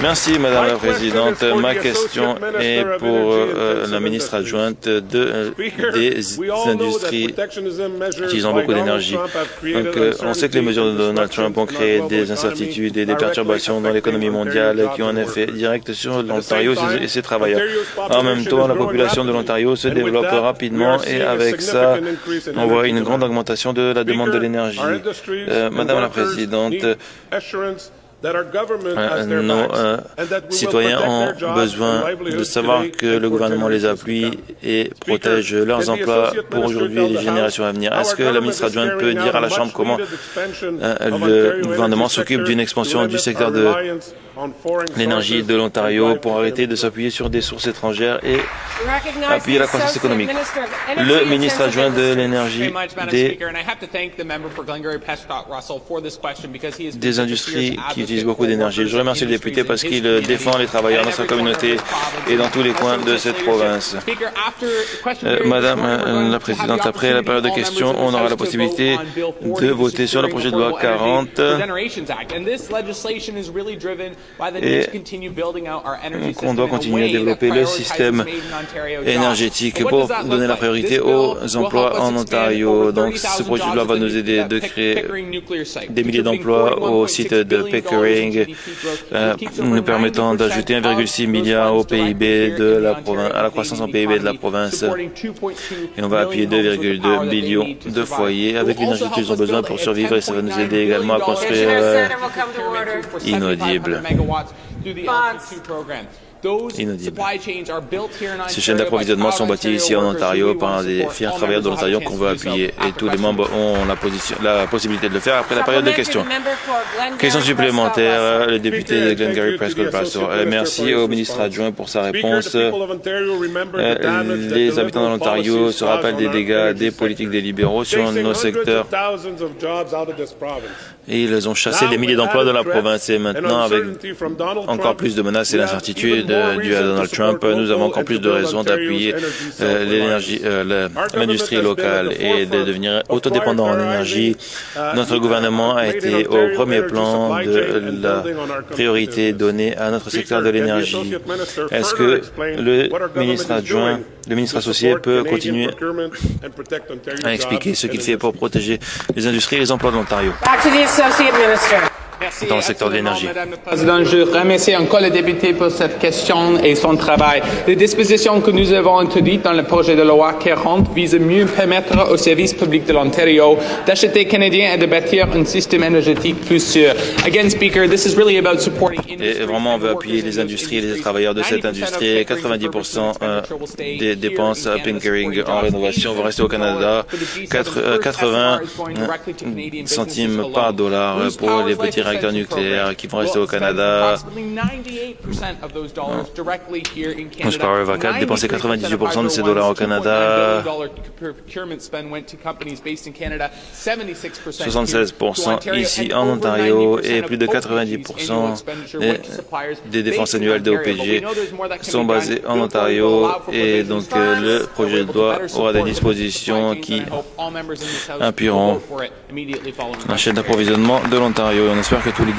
Merci, Madame la Présidente. Ma question est pour la ministre adjointe des industries utilisant beaucoup d'énergie. On sait que les mesures de Donald Trump ont créé des incertitudes et des perturbations dans l'économie mondiale qui ont un effet direct sur l'Ontario et ses travailleurs. En même temps, la population de l'Ontario se développe rapidement et avec ça, on voit une grande augmentation de la demande de l'énergie. Madame la Présidente, nos citoyens ont besoin de savoir que le gouvernement les appuie et protège leurs emplois pour aujourd'hui et les générations à venir. Est-ce que la ministre adjointe peut dire à la Chambre comment le gouvernement s'occupe d'une expansion du secteur de l'énergie de l'Ontario pour arrêter de s'appuyer sur des sources étrangères et appuyer la croissance économique? Le ministre adjoint de l'énergie des industries qui utilisent beaucoup d'énergie. Je remercie le député parce qu'il défend les travailleurs dans sa communauté et dans tous les coins de cette province. Madame la Présidente, après la période de questions, on aura la possibilité de voter sur le projet de loi 40 et on doit continuer à développer le système énergétique pour donner la priorité aux emplois en Ontario. Donc, ce projet de loi va nous aider de créer des milliers d'emplois au site de Pickering, nous permettant d'ajouter 1,6 milliard au PIB de la province, à la croissance en PIB de la province. Et on va appuyer 2,2 millions de foyers avec l'énergie qu'ils ont besoin pour survivre et ça va nous aider également à construire inaudible. Ces chaînes d'approvisionnement sont bâties ici en Ontario par des fiers travailleurs de l'Ontario qu'on veut appuyer et tous les membres ont la possibilité de le faire après la période de questions. Question supplémentaire, le député de Glengarry Prescott Pastor. Merci au ministre adjoint pour sa réponse. Les habitants de l'Ontario se rappellent des dégâts des politiques des libéraux sur nos secteurs. Et ils ont chassé des milliers d'emplois de la province. Et maintenant, avec encore plus de menaces et d'incertitudes dues à Donald Trump, nous avons encore plus de raisons d'appuyer l'industrie locale et de devenir autodépendants en énergie. Notre gouvernement a été au premier plan de la priorité donnée à notre secteur de l'énergie. Est-ce que le ministre adjoint, le ministre associé peut continuer à expliquer ce qu'il fait pour protéger les industries et les emplois de l'Ontario dans le secteur de l'énergie? Madame la Présidente, je remercie encore le député pour cette question et son travail. Les dispositions que nous avons introduites dans le projet de loi 40 visent à mieux permettre aux services publics de l'Ontario d'acheter canadien et de bâtir un système énergétique plus sûr. Again, Speaker, this is really about supporting. Et vraiment, on veut appuyer les industries et les travailleurs de cette industrie. 90% des dépenses à Pickering en rénovation vont rester au Canada. 80 centimes par dollar pour les petits réacteurs nucléaires qui vont rester au Canada. Moose Power va dépenser 98% de ces dollars au Canada. 76% ici en Ontario et plus de 90% des dépenses annuelles de OPG sont basées en Ontario et donc le projet de loi aura des dispositions qui appuieront la chaîne d'approvisionnement de l'Ontario. On espère que tous les